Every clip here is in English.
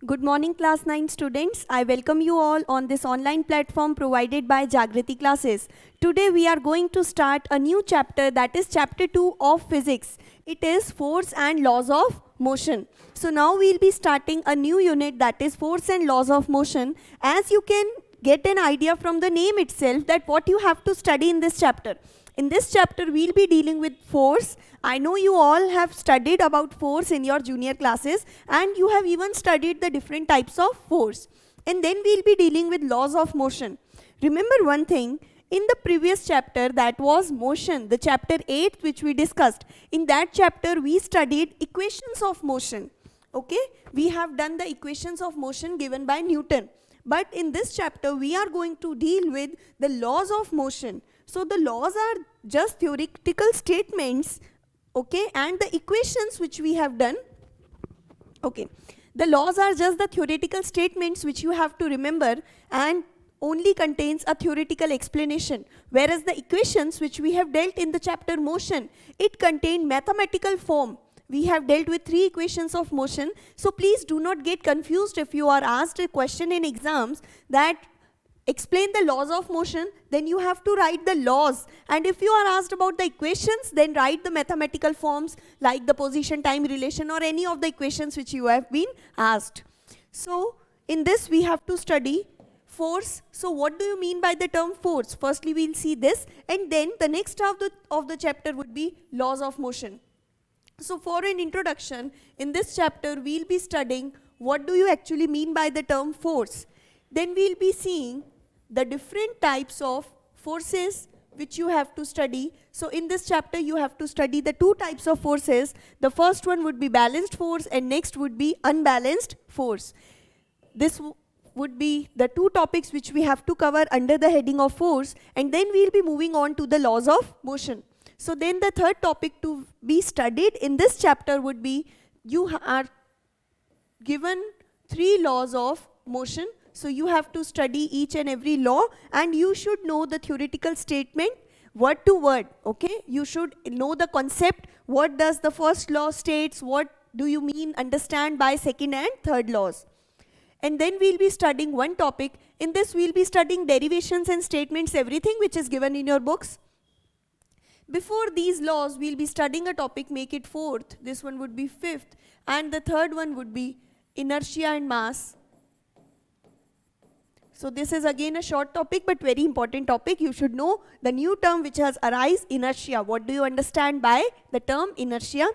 Good morning, class 9 students. I welcome you all on this online platform provided by Jagriti Classes. Today we are going to start a new chapter, that is chapter 2 of physics. It is force and laws of motion. So now we'll be starting a new unit, that is force and laws of motion. As you can get an idea from the name itself that what you have to study in this chapter. In this chapter, we'll be dealing with force. I know you all have studied about force in your junior classes, and you have even studied the different types of force. And then we'll be dealing with laws of motion. Remember one thing, in the previous chapter, that was motion, the chapter 8 which we discussed. In that chapter, we studied equations of motion. Okay, we have done the equations of motion given by Newton. But in this chapter, we are going to deal with the laws of motion. So the laws are just theoretical statements, okay, and the equations which we have done, okay. The laws are just the theoretical statements which you have to remember and only contains a theoretical explanation. Whereas the equations which we have dealt in the chapter motion, it contained mathematical form. We have dealt with 3 equations of motion. So please do not get confused if you are asked a question in exams that explain the laws of motion, then you have to write the laws. And if you are asked about the equations, then write the mathematical forms like the position-time relation or any of the equations which you have been asked. So in this we have to study force. So what do you mean by the term force? Firstly we'll see this, and then the next half of the chapter would be laws of motion. So for an introduction, in this chapter we'll be studying what do you actually mean by the term force. Then we'll be seeing the different types of forces which you have to study. So in this chapter you have to study the 2 types of forces. The first one would be balanced force and next would be unbalanced force. This would be the 2 topics which we have to cover under the heading of force, and then we'll be moving on to the laws of motion. So then the third topic to be studied in this chapter would be, you are given 3 laws of motion. So you have to study each and every law, and you should know the theoretical statement word to word, okay? You should know the concept, what does the first law states, what do you mean, understand by second and third laws. And then we'll be studying one topic. In this we'll be studying derivations and statements, everything which is given in your books. Before these laws, we'll be studying a topic, make it 4th, this one would be 5th, and the third one would be inertia and mass. So this is again a short topic but very important topic. You should know the new term which has arisen, inertia. What do you understand by the term inertia?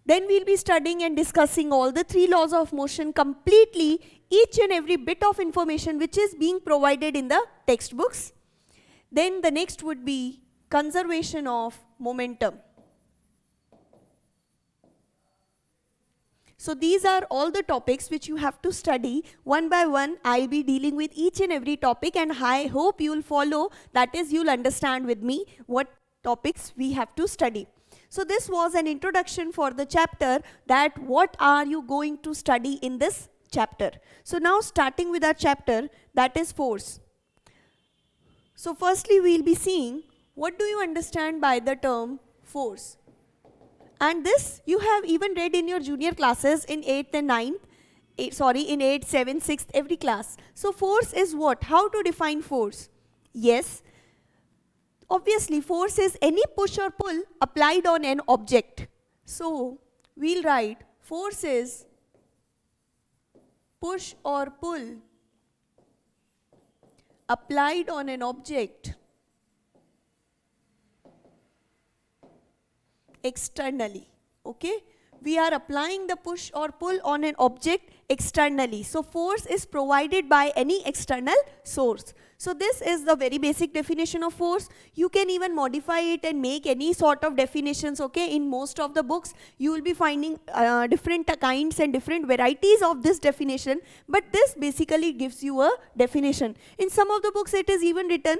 Then we'll be studying and discussing all the 3 laws of motion completely, each and every bit of information which is being provided in the textbooks. Then the next would be conservation of momentum. So these are all the topics which you have to study one by one. I'll be dealing with each and every topic, and I hope you'll follow, that is you'll understand with me what topics we have to study. So this was an introduction for the chapter, that what are you going to study in this chapter. So now starting with our chapter, that is force. So firstly we'll be seeing what do you understand by the term force. And this you have even read in your junior classes in 8th and 9th, in 8th, 7th, 6th, every class. So force is what? How to define force? Yes, obviously force is any push or pull applied on an object. So we'll write force is push or pull applied on an object externally, okay? We are applying the push or pull on an object externally. So force is provided by any external source. So this is the very basic definition of force. You can even modify it and make any sort of definitions, okay? In most of the books you will be finding different kinds and different varieties of this definition, but this basically gives you a definition. In some of the books it is even written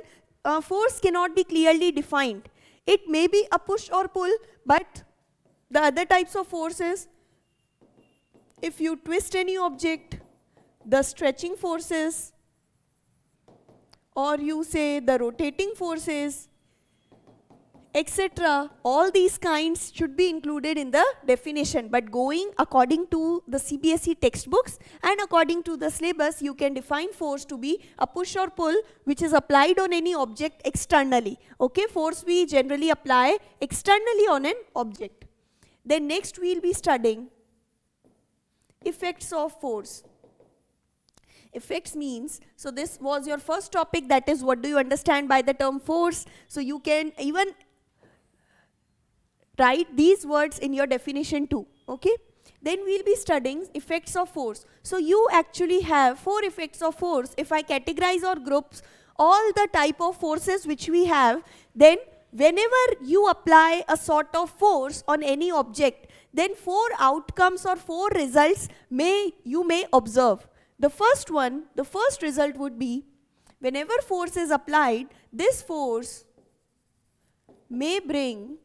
force cannot be clearly defined. It may be a push or pull, but the other types of forces, if you twist any object, the stretching forces, or you say the rotating forces, etc. All these kinds should be included in the definition, but going according to the CBSE textbooks and according to the syllabus, you can define force to be a push or pull which is applied on any object externally. Okay, force we generally apply externally on an object. Then next we will be studying effects of force. Effects means, so this was your first topic, that is what do you understand by the term force. So you can even write these words in your definition too. Okay, then we'll be studying effects of force. So you actually have 4 effects of force. If I categorize or groups all the type of forces which we have, then whenever you apply a sort of force on any object, then 4 outcomes or 4 results you may observe. The first one, the first result would be, whenever force is applied, this force may bring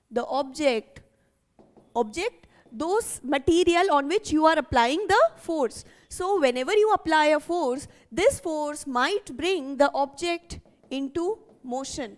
the object, those material on which you are applying the force. So whenever you apply a force, this force might bring the object into motion.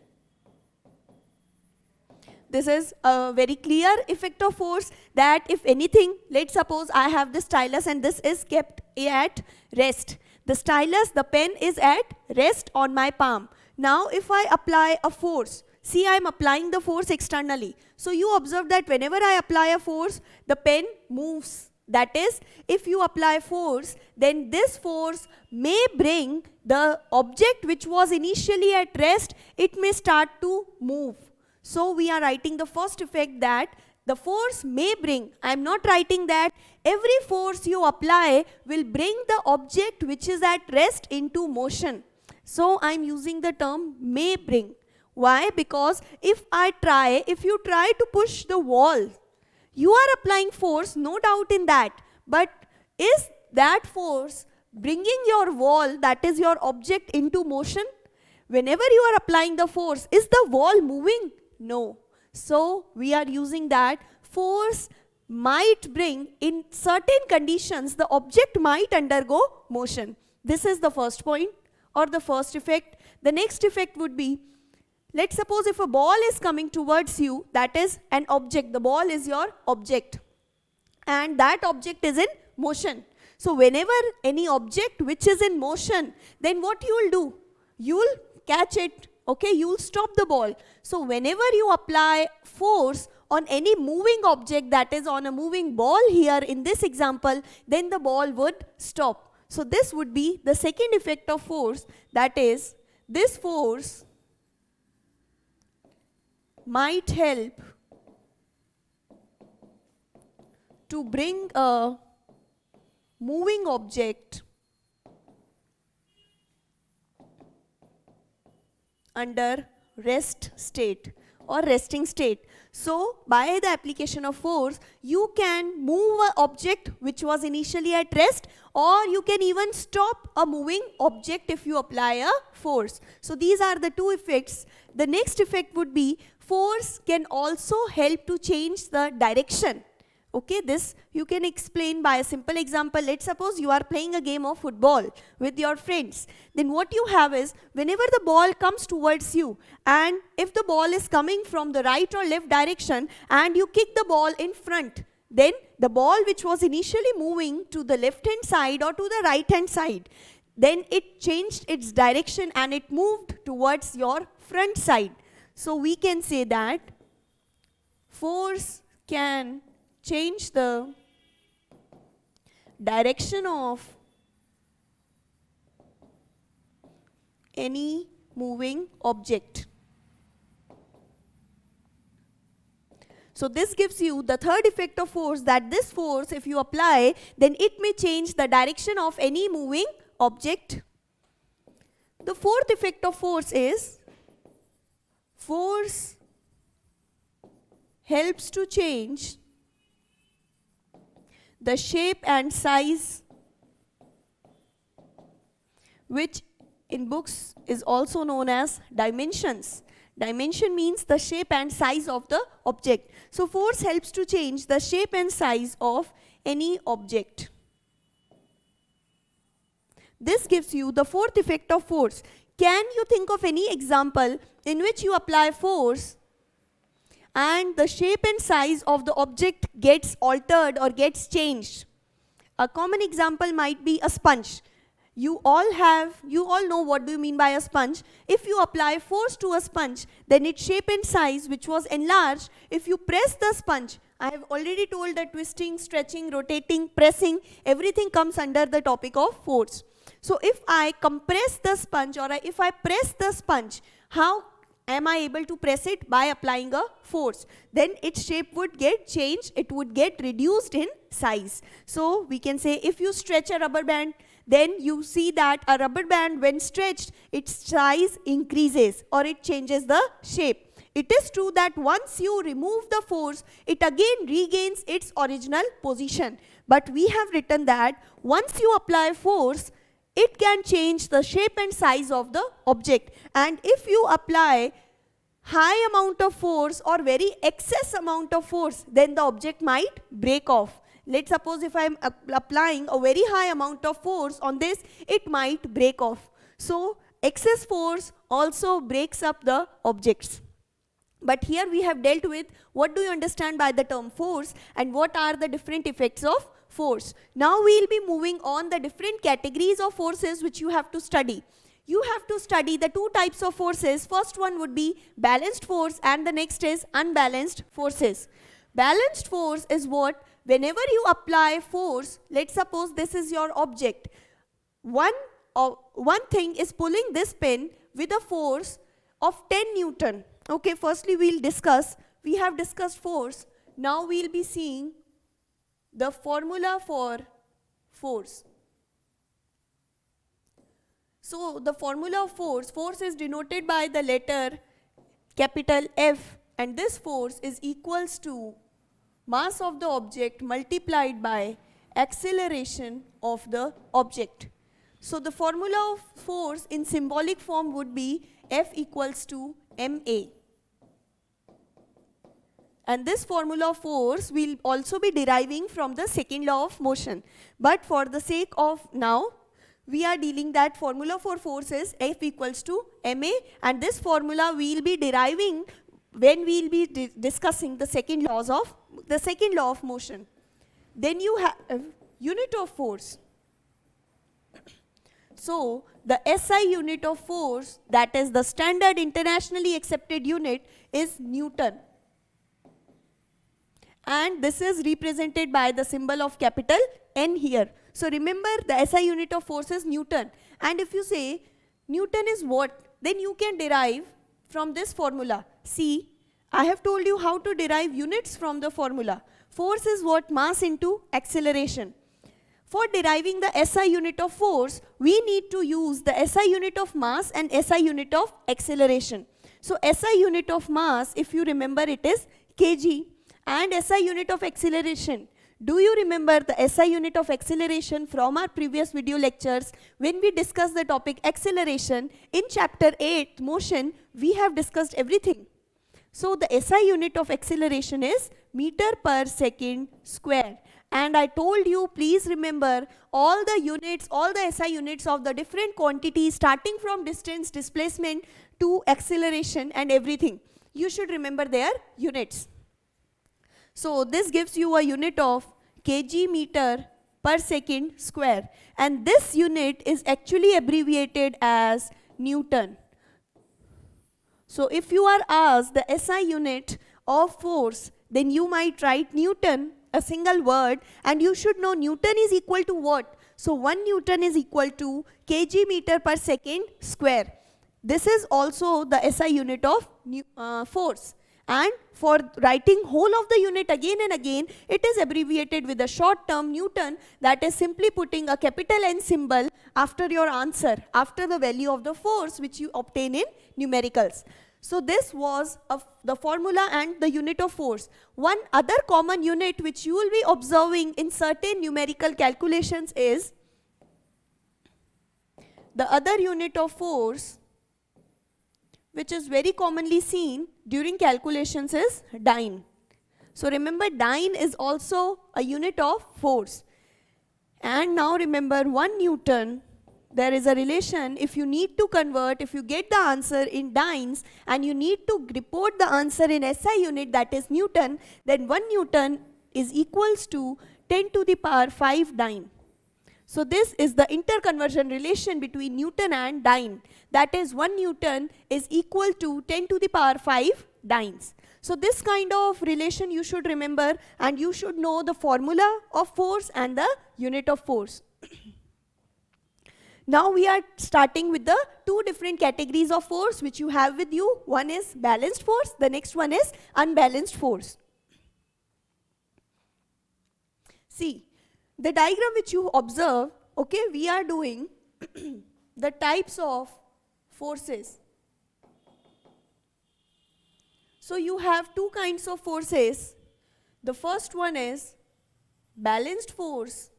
This is a very clear effect of force, that if anything, let's suppose I have this stylus and this is kept at rest. The stylus, the pen is at rest on my palm. Now if I apply a force, see, I am applying the force externally. So you observe that whenever I apply a force, the pen moves. That is, if you apply force, then this force may bring the object which was initially at rest, it may start to move. So we are writing the first effect, that the force may bring. I am not writing that every force you apply will bring the object which is at rest into motion. So I am using the term may bring. Why? Because if you try to push the wall, you are applying force, no doubt in that. But is that force bringing your wall, that is your object, into motion? Whenever you are applying the force, is the wall moving? No. So we are using that force might bring, in certain conditions, the object might undergo motion. This is the first point or the first effect. The next effect would be, let's suppose if a ball is coming towards you, that is an object, the ball is your object, and that object is in motion. So whenever any object which is in motion, then what you will do? You will catch it, okay, you will stop the ball. So whenever you apply force on any moving object, that is on a moving ball here in this example, then the ball would stop. So this would be the second effect of force, that is, this force might help to bring a moving object under rest state or resting state. So by the application of force, you can move an object which was initially at rest, or you can even stop a moving object if you apply a force. So these are the 2 effects. The next effect would be, force can also help to change the direction. Okay, this you can explain by a simple example. Let's suppose you are playing a game of football with your friends. Then what you have is, whenever the ball comes towards you, and if the ball is coming from the right or left direction and you kick the ball in front, then the ball which was initially moving to the left hand side or to the right hand side, then it changed its direction and it moved towards your front side. So we can say that force can change the direction of any moving object. So this gives you the third effect of force, that this force, if you apply, then it may change the direction of any moving object. The fourth effect of force is, force helps to change the shape and size, which in books is also known as dimensions. Dimension means the shape and size of the object. So force helps to change the shape and size of any object. This gives you the fourth effect of force. Can you think of any example in which you apply force and the shape and size of the object gets altered or gets changed? A common example might be a sponge. You all know what do you mean by a sponge. If you apply force to a sponge, then its shape and size, which was enlarged, if you press the sponge, I have already told that twisting, stretching, rotating, pressing, everything comes under the topic of force. So if I compress the sponge or if I press the sponge, how am I able to press it? By applying a force. Then its shape would get changed, it would get reduced in size. So we can say if you stretch a rubber band, then you see that a rubber band when stretched, its size increases or it changes the shape. It is true that once you remove the force, it again regains its original position. But we have written that once you apply force, it can change the shape and size of the object. And if you apply high amount of force or very excess amount of force, then the object might break off. Let's suppose if I am applying a very high amount of force on this, it might break off. So excess force also breaks up the objects. But here we have dealt with what do you understand by the term force and what are the different effects of force. Now we will be moving on the different categories of forces which you have to study. You have to study the two types of forces. First one would be balanced force and the next is unbalanced forces. Balanced force is what? Whenever you apply force, let's suppose this is your object. One thing is pulling this pin with a force of 10 Newton. Okay, firstly we have discussed force. Now we will be seeing the formula for force. So the formula of force is denoted by the letter capital F, and this force is equals to mass of the object multiplied by acceleration of the object. So the formula of force in symbolic form would be F equals to ma. And this formula of force will also be deriving from the second law of motion. But for the sake of now, we are dealing that formula for force is F equals to ma, and this formula we will be deriving when we will be discussing the second law of motion. Then you have unit of force. So the SI unit of force, that is the standard internationally accepted unit, is Newton. And this is represented by the symbol of capital N here. So remember the SI unit of force is Newton. And if you say Newton is what, then you can derive from this formula. See, I have told you how to derive units from the formula. Force is what? Mass into acceleration. For deriving the SI unit of force, we need to use the SI unit of mass and SI unit of acceleration. So SI unit of mass, if you remember, it is kg, and SI unit of acceleration. Do you remember the SI unit of acceleration from our previous video lectures when we discussed the topic acceleration? In chapter 8, motion, we have discussed everything. So the SI unit of acceleration is meter per second square. And I told you, please remember all the units, all the SI units of the different quantities starting from distance, displacement to acceleration and everything. You should remember their units. So this gives you a unit of kg meter per second square. And this unit is actually abbreviated as Newton. So if you are asked the SI unit of force, then you might write Newton, a single word, and you should know Newton is equal to what? So 1 Newton is equal to kg meter per second square. This is also the SI unit of force. And for writing whole of the unit again and again, it is abbreviated with a short term Newton, that is simply putting a capital N symbol after your answer, after the value of the force which you obtain in numericals. So this was the formula and the unit of force. One other common unit which you will be observing in certain numerical calculations is the other unit of force, which is very commonly seen during calculations, is dyne. So remember, dyne is also a unit of force. And now remember 1 Newton there is a relation. If you need to convert, if you get the answer in dynes and you need to report the answer in SI unit, that is Newton, then 1 Newton is equals to 10 to the power 5 dyne. So this is the interconversion relation between Newton and dyne. That is 1 Newton is equal to 10 to the power 5 dynes. So this kind of relation you should remember, and you should know the formula of force and the unit of force. Now we are starting with the two different categories of force which you have with you. One is balanced force, the next one is unbalanced force. See, the diagram which you observe, okay, we are doing the types of forces. So you have two kinds of forces. The first one is balanced force,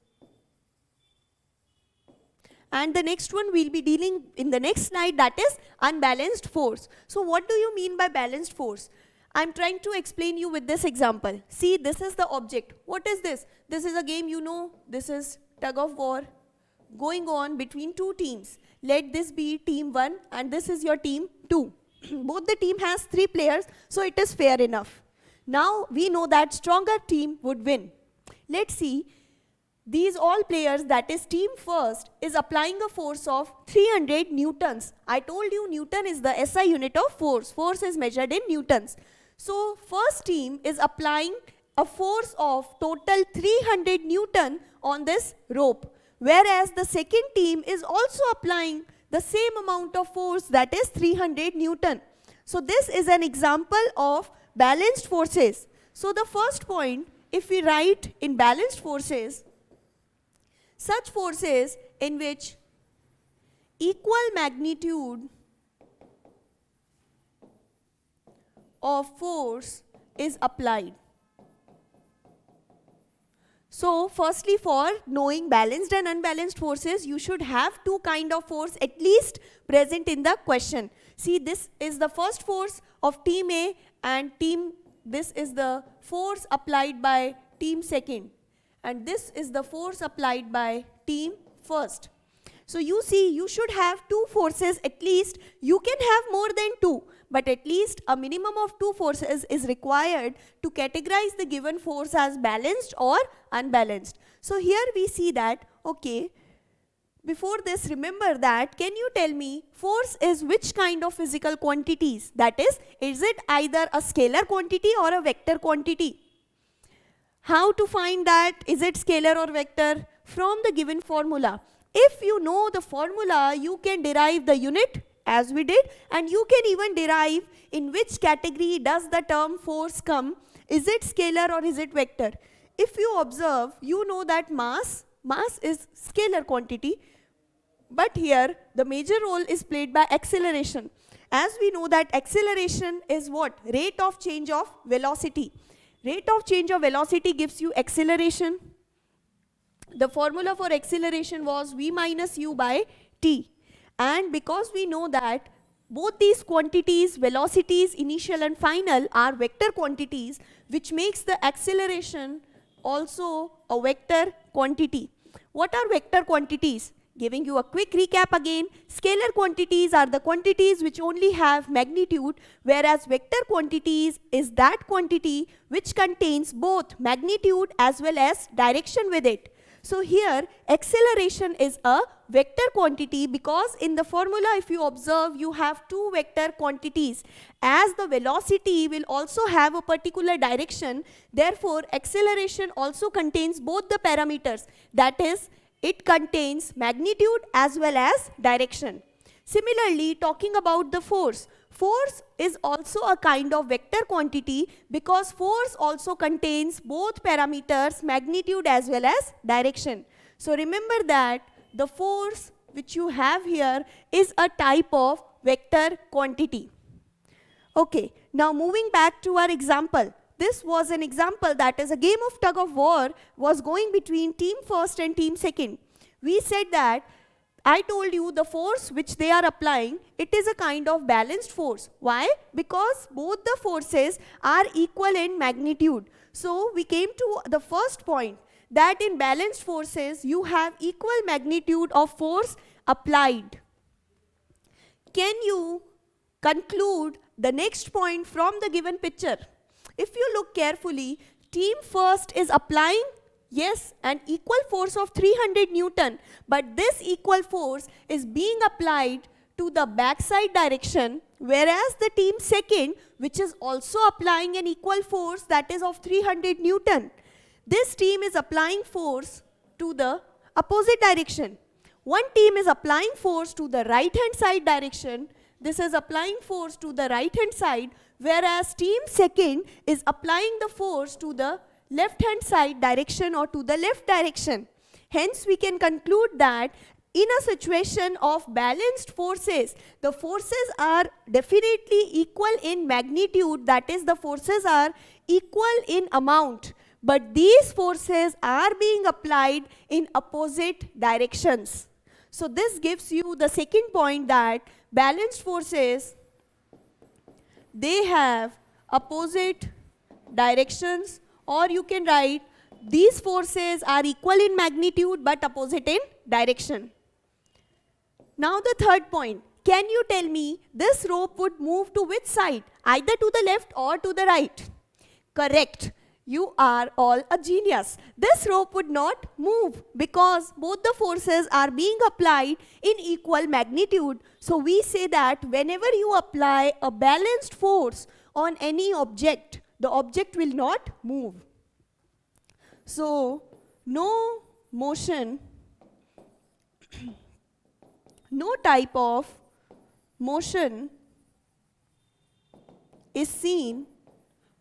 and the next one we'll be dealing in the next slide, that is unbalanced force. So what do you mean by balanced force? I'm trying to explain you with this example. See, this is the object. What is this? This is a game, you know. This is tug of war going on between two teams. Let this be team 1 and this is your team 2. Both the team has 3 players, so it is fair enough. Now we know that stronger team would win. Let's see. These all players, that is team first, is applying a force of 300 newtons. I told you Newton is the SI unit of force. Force is measured in newtons. So first team is applying a force of total 300 newton on this rope, whereas the second team is also applying the same amount of force, that is 300 newton. So this is an example of balanced forces. So the first point, if we write in balanced forces, such forces in which equal magnitude of force is applied. So firstly, for knowing balanced and unbalanced forces, you should have two kind of force at least present in the question. See, this is the first force of team A, and this is the force applied by team second, and this is the force applied by team first. So you see, you should have two forces at least. You can have more than two, but at least a minimum of two forces is required to categorize the given force as balanced or unbalanced. So here we see that, okay, before this, remember that, can you tell me force is which kind of physical quantities? That is it either a scalar quantity or a vector quantity? How to find that? Is it scalar or vector? From the given formula. If you know the formula, you can derive the unit as we did, and you can even derive in which category does the term force come. Is it scalar or is it vector? If you observe, you know that mass is scalar quantity, but here the major role is played by acceleration. As we know that acceleration is what? Rate of change of velocity. Rate of change of velocity gives you acceleration. The formula for acceleration was v minus u by t. And because we know that both these quantities, velocities, initial and final, are vector quantities, which makes the acceleration also a vector quantity. What are vector quantities? Giving you a quick recap again, scalar quantities are the quantities which only have magnitude, whereas vector quantities is that quantity which contains both magnitude as well as direction with it. So here acceleration is a vector quantity because in the formula, if you observe, you have two vector quantities. As the velocity will also have a particular direction, therefore acceleration also contains both the parameters, that is, it contains magnitude as well as direction. Similarly, talking about the force, force is also a kind of vector quantity because force also contains both parameters, magnitude as well as direction. So remember that the force which you have here is a type of vector quantity. Okay, now moving back to our example. This was an example, that is a game of tug of war was going between team first and team second. We said that I told you the force which they are applying, it is a kind of balanced force. Why? Because both the forces are equal in magnitude. So we came to the first point, that in balanced forces you have equal magnitude of force applied. Can you conclude the next point from the given picture? If you look carefully, team first is applying, yes, an equal force of 300 Newton, but this equal force is being applied to the backside direction, whereas the team second, which is also applying an equal force that is of 300 Newton, this team is applying force to the opposite direction. One team is applying force to the right hand side direction, this is applying force to the right hand side, whereas team second is applying the force to the left hand side direction or to the left direction. Hence we can conclude that in a situation of balanced forces, the forces are definitely equal in magnitude, that is the forces are equal in amount, but these forces are being applied in opposite directions. So this gives you the second point, that balanced forces, they have opposite directions, or you can write these forces are equal in magnitude but opposite in direction. Now the third point, can you tell me this rope would move to which side, either to the left or to the right? Correct. You are all a genius. This rope would not move because both the forces are being applied in equal magnitude. So we say that whenever you apply a balanced force on any object, the object will not move. So no motion, no type of motion is seen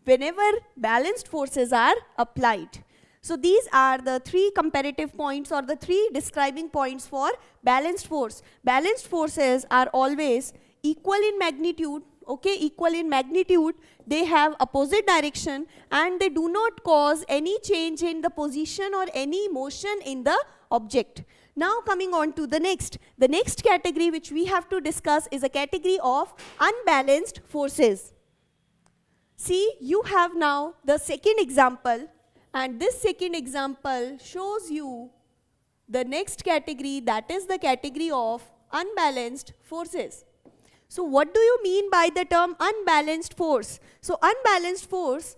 whenever balanced forces are applied. So these are the three comparative points or the three describing points for balanced force. Balanced forces are always equal in magnitude, okay, equal in magnitude, they have opposite direction and they do not cause any change in the position or any motion in the object. Now coming on to the next category which we have to discuss is a category of unbalanced forces. See, you have now the second example, and this second example shows you the next category, that is the category of unbalanced forces. So what do you mean by the term unbalanced force? So unbalanced force,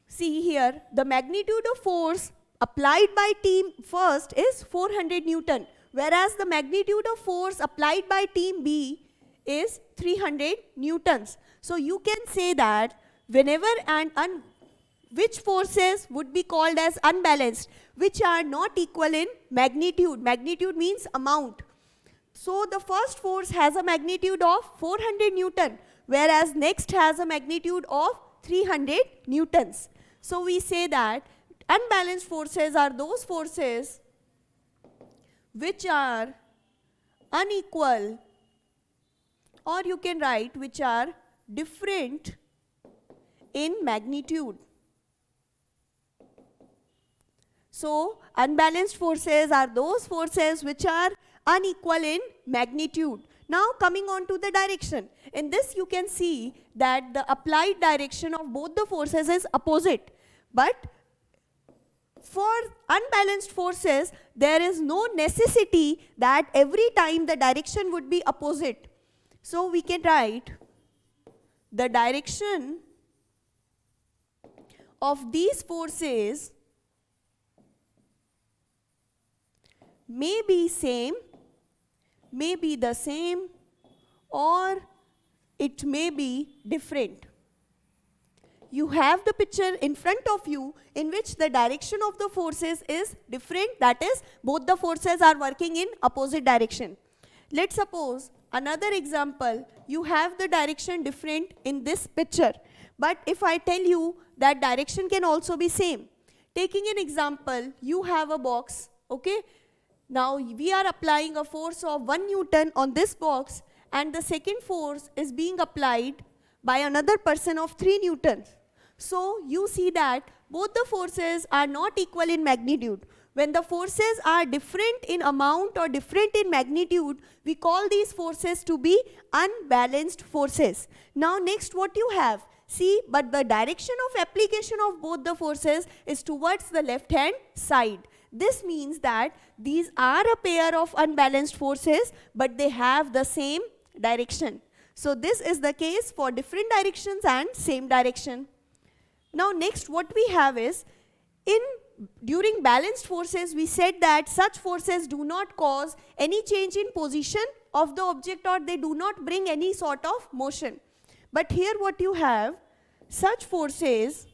see here, the magnitude of force applied by team first is 400 Newton, whereas the magnitude of force applied by team B is 300 Newtons. So you can say that whenever which forces would be called as unbalanced, which are not equal in magnitude. Magnitude means amount. So the first force has a magnitude of 400 Newton, whereas next has a magnitude of 300 Newtons. So we say that unbalanced forces are those forces which are unequal, or you can write which are different in magnitude. So unbalanced forces are those forces which are unequal in magnitude. Now coming on to the direction. In this you can see that the applied direction of both the forces is opposite. But for unbalanced forces, there is no necessity that every time the direction would be opposite. So we can write the direction of these forces may be same, may be the same, or it may be different. You have the picture in front of you in which the direction of the forces is different, that is, both the forces are working in opposite direction. Let's suppose another example, you have the direction different in this picture, but if I tell you that direction can also be same. Taking an example, you have a box, okay? Now we are applying a force of 1 Newton on this box, and the second force is being applied by another person of 3 Newtons. So you see that both the forces are not equal in magnitude. When the forces are different in amount or different in magnitude, we call these forces to be unbalanced forces. Now next what you have? See, but the direction of application of both the forces is towards the left hand side. This means that these are a pair of unbalanced forces, but they have the same direction. So this is the case for different directions and same direction. Now next what we have is, during balanced forces we said that such forces do not cause any change in position of the object, or they do not bring any sort of motion. But here what you have, such forces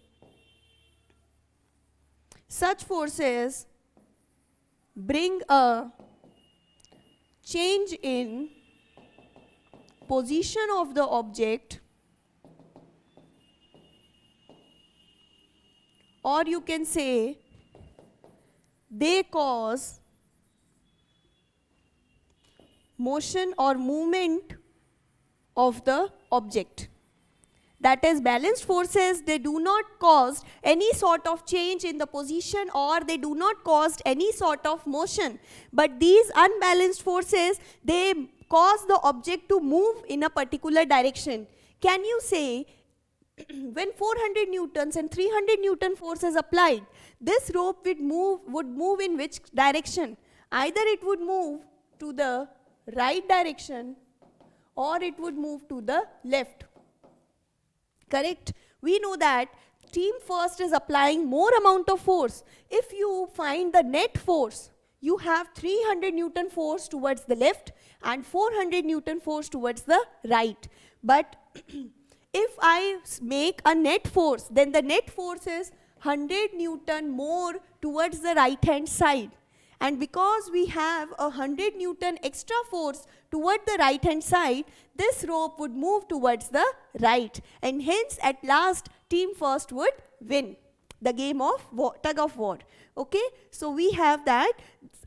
bring a change in position of the object, or you can say they cause motion or movement of the object. That is, balanced forces, they do not cause any sort of change in the position, or they do not cause any sort of motion. But these unbalanced forces, they cause the object to move in a particular direction. Can you say, when 400 newtons and 300 newton force is applied, this rope would move in which direction? Either it would move to the right direction, or it would move to the left. Correct? We know that team first is applying more amount of force. If you find the net force, you have 300 newton force towards the left and 400 newton force towards the right. But if I make a net force, then the net force is 100 newton more towards the right hand side. And because we have 100 newton extra force toward the right hand side, this rope would move towards the right, and hence at last team first would win the game of tug of war. Okay, so we have that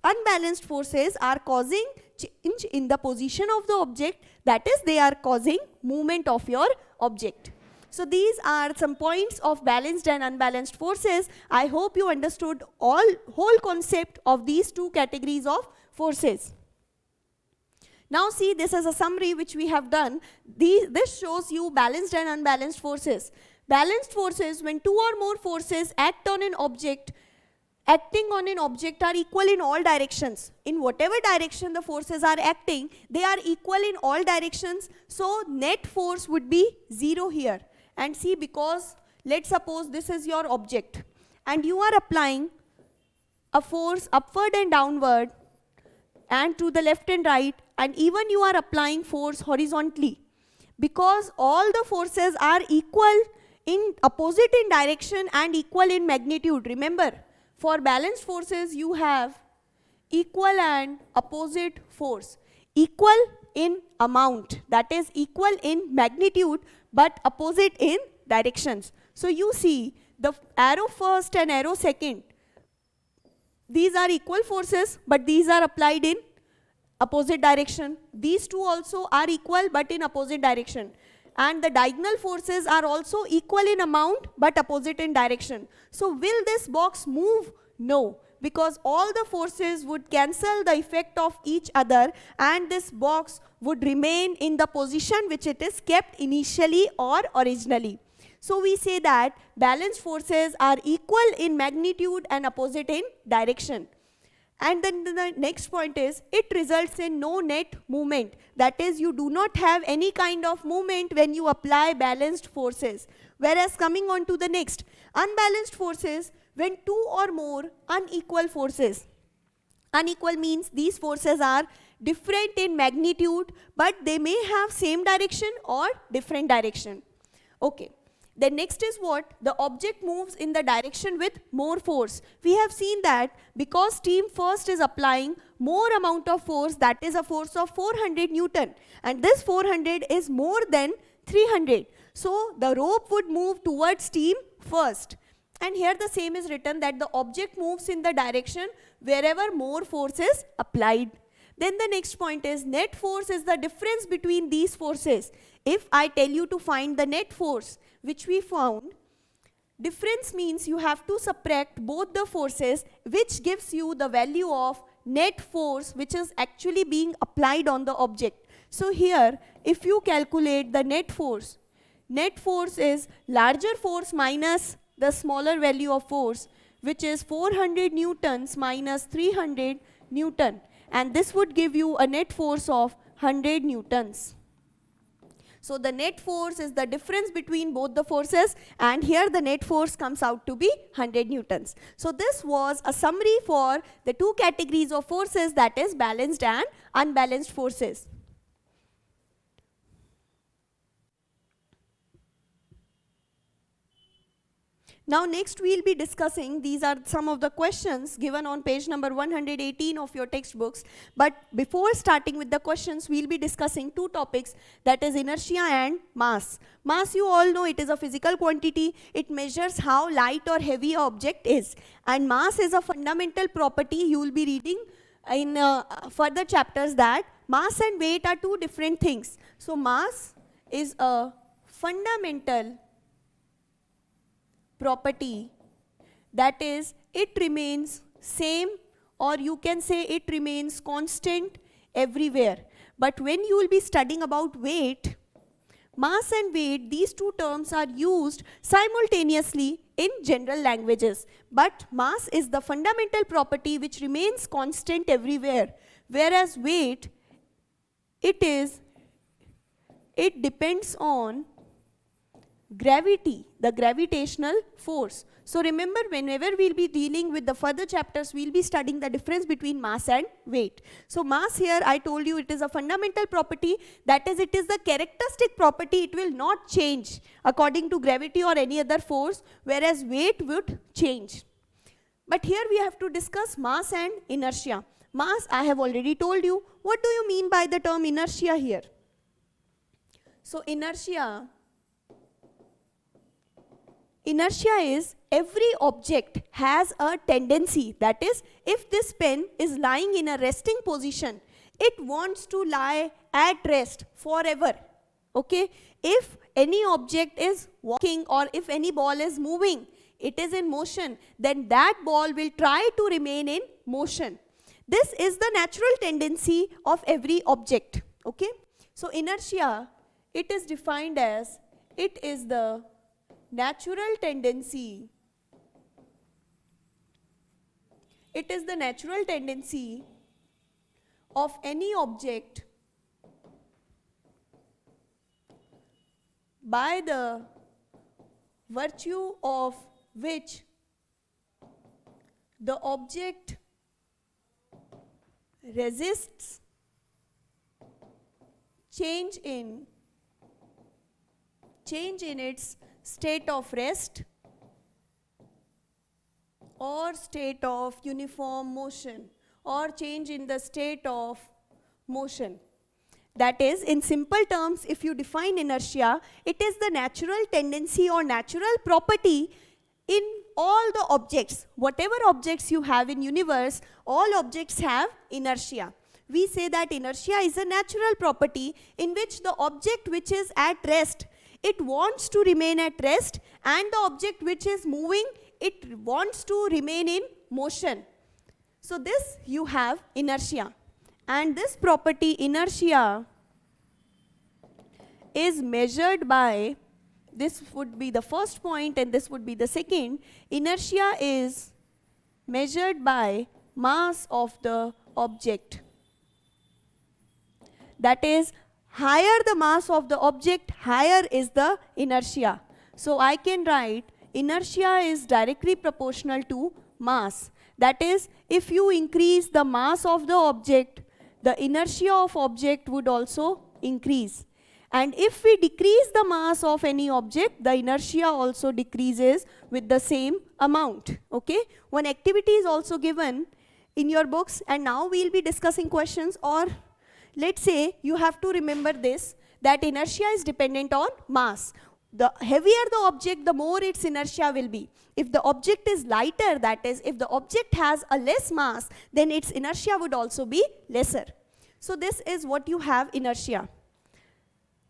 unbalanced forces are causing change in the position of the object, that is, they are causing movement of your object. So these are some points of balanced and unbalanced forces. I hope you understood whole concept of these two categories of forces. Now see, this is a summary which we have done. This shows you balanced and unbalanced forces. Balanced forces, when two or more forces acting on an object are equal in all directions. In whatever direction the forces are acting, they are equal in all directions. So net force would be 0 here. And see, because let's suppose this is your object and you are applying a force upward and downward and to the left and right, and even you are applying force horizontally. Because all the forces are equal in opposite in direction and equal in magnitude. Remember, for balanced forces you have equal and opposite force. Equal in amount, that is equal in magnitude, but opposite in directions. So you see the arrow first and arrow second, these are equal forces, but these are applied in opposite direction. These two also are equal but in opposite direction. And the diagonal forces are also equal in amount but opposite in direction. So will this box move? No, because all the forces would cancel the effect of each other and this box would remain in the position which it is kept initially or originally. So we say that balanced forces are equal in magnitude and opposite in direction. And then the next point is, it results in no net movement. That is, you do not have any kind of movement when you apply balanced forces. Whereas coming on to the next, unbalanced forces, when two or more unequal forces. Unequal means these forces are different in magnitude, but they may have same direction or different direction. Okay. Then next is what? The object moves in the direction with more force. We have seen that because team first is applying more amount of force, that is a force of 400 Newton. And this 400 is more than 300. So the rope would move towards team first. And here the same is written, that the object moves in the direction wherever more force is applied. Then the next point is, net force is the difference between these forces. If I tell you to find the net force, which we found, difference means you have to subtract both the forces, which gives you the value of net force which is actually being applied on the object. So here, if you calculate the net force, net force is larger force minus the smaller value of force, which is 400 newtons minus 300 newton, and this would give you a net force of 100 newtons. So the net force is the difference between both the forces, and here the net force comes out to be 100 newtons. So this was a summary for the two categories of forces, that is balanced and unbalanced forces. Now next we will be discussing, these are some of the questions given on page number 118 of your textbooks. But before starting with the questions, we will be discussing two topics, that is inertia and mass. Mass, you all know, it is a physical quantity. It measures how light or heavy an object is. And mass is a fundamental property. You will be reading in further chapters that mass and weight are two different things. So mass is a fundamental property, that is, it remains same, or you can say it remains constant everywhere. But when you will be studying about weight, mass and weight, these two terms are used simultaneously in general languages. But mass is the fundamental property which remains constant everywhere, whereas weight, it depends on gravity, the gravitational force. So remember, whenever we'll be dealing with the further chapters, we'll be studying the difference between mass and weight. So mass, here I told you, it is a fundamental property, that is, it is the characteristic property, it will not change according to gravity or any other force, whereas weight would change. But here we have to discuss mass and inertia. Mass, I have already told you. What do you mean by the term inertia here? So inertia is every object has a tendency, that is, if this pen is lying in a resting position, it wants to lie at rest forever. Okay? If any object is walking, or if any ball is moving, it is in motion, then that ball will try to remain in motion. This is the natural tendency of every object. Okay? So inertia, it is defined as, it is the natural tendency. It is the natural tendency of any object by the virtue of which the object resists change in its state of rest or state of uniform motion, or change in the state of motion. That is, in simple terms, if you define inertia, it is the natural tendency or natural property in all the objects. Whatever objects you have in universe, all objects have inertia. We say that inertia is a natural property in which the object which is at rest, it wants to remain at rest, and the object which is moving, it wants to remain in motion. So this you have inertia, and this property inertia is measured by, this would be the first point and this would be the second. Inertia is measured by mass of the object. That is, higher the mass of the object, higher is the inertia. So I can write inertia is directly proportional to mass. That is, if you increase the mass of the object, the inertia of object would also increase. And if we decrease the mass of any object, the inertia also decreases with the same amount. Okay? One activity is also given in your books, and now we will be discussing questions. Or let's say you have to remember this, that inertia is dependent on mass. The heavier the object, the more its inertia will be. If the object is lighter, that is, if the object has a less mass, then its inertia would also be lesser. So this is what you have inertia.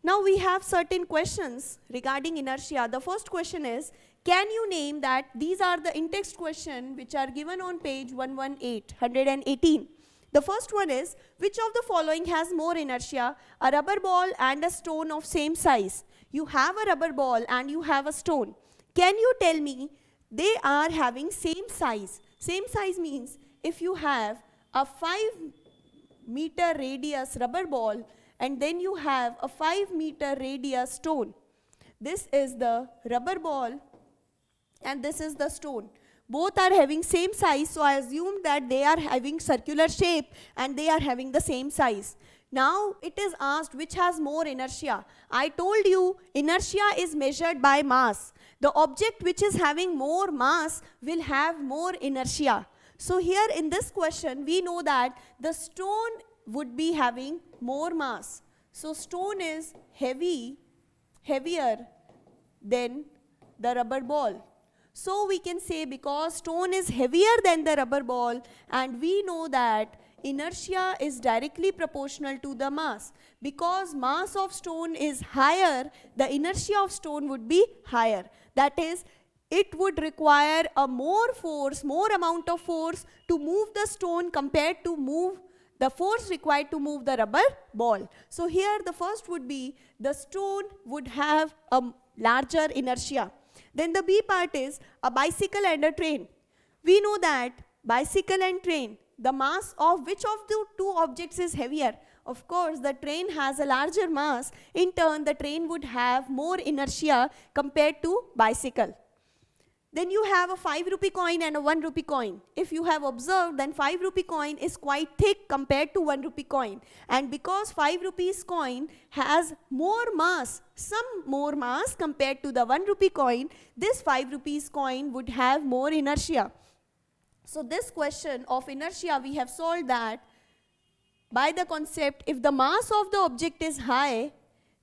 Now we have certain questions regarding inertia. The first question is, can you name that, these are the in-text questions which are given on page 118. The first one is, which of the following has more inertia, a rubber ball and a stone of same size? You have a rubber ball and you have a stone. Can you tell me they are having same size? Same size means if you have a 5-meter radius rubber ball and then you have a 5-meter radius stone. This is the rubber ball and this is the stone. Both are having same size, so I assume that they are having circular shape and they are having the same size. Now it is asked which has more inertia. I told you inertia is measured by mass. The object which is having more mass will have more inertia. So here in this question we know that the stone would be having more mass. So stone is heavier than the rubber ball. So we can say because stone is heavier than the rubber ball, and we know that inertia is directly proportional to the mass. Because mass of stone is higher, the inertia of stone would be higher. That is, it would require a more amount of force to move the stone compared to the force required to move the rubber ball. So here the first would be the stone would have a larger inertia. Then the B part is a bicycle and a train. We know that bicycle and train, the mass of which of the two objects is heavier? Of course, the train has a larger mass. In turn, the train would have more inertia compared to bicycle. Then you have a 5 rupee coin and a 1 rupee coin. If you have observed, then 5 rupee coin is quite thick compared to 1 rupee coin. And because 5 rupees coin has more mass, some more mass compared to the 1 rupee coin, this 5 rupees coin would have more inertia. So this question of inertia, we have solved that by the concept, if the mass of the object is high,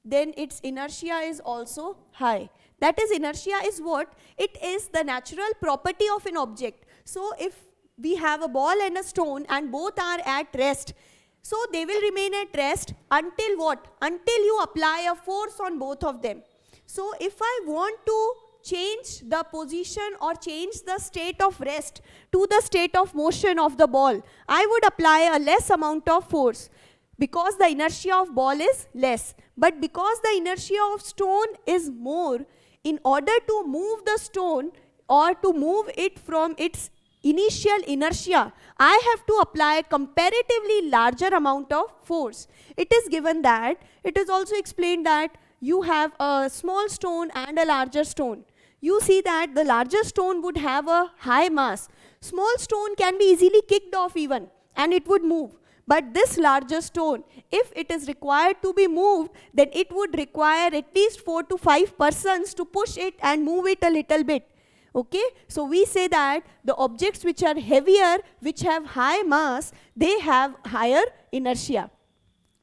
then its inertia is also high. That is, inertia is what? It is the natural property of an object. So if we have a ball and a stone and both are at rest, so they will remain at rest until what? Until you apply a force on both of them. So if I want to change the position or change the state of rest to the state of motion of the ball, I would apply a less amount of force, because the inertia of ball is less. But because the inertia of stone is more, in order to move the stone or to move it from its initial inertia, I have to apply a comparatively larger amount of force. It is given that, it is also explained that you have a small stone and a larger stone. You see that the larger stone would have a high mass. Small stone can be easily kicked off even and it would move. But this larger stone, if it is required to be moved, then it would require at least 4 to 5 persons to push it and move it a little bit. Okay? So we say that the objects which are heavier, which have high mass, they have higher inertia.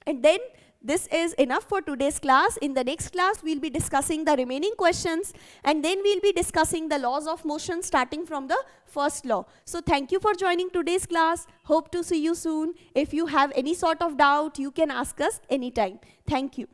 And then this is enough for today's class. In the next class, we'll be discussing the remaining questions, and then we'll be discussing the laws of motion starting from the first law. So thank you for joining today's class. Hope to see you soon. If you have any sort of doubt, you can ask us anytime. Thank you.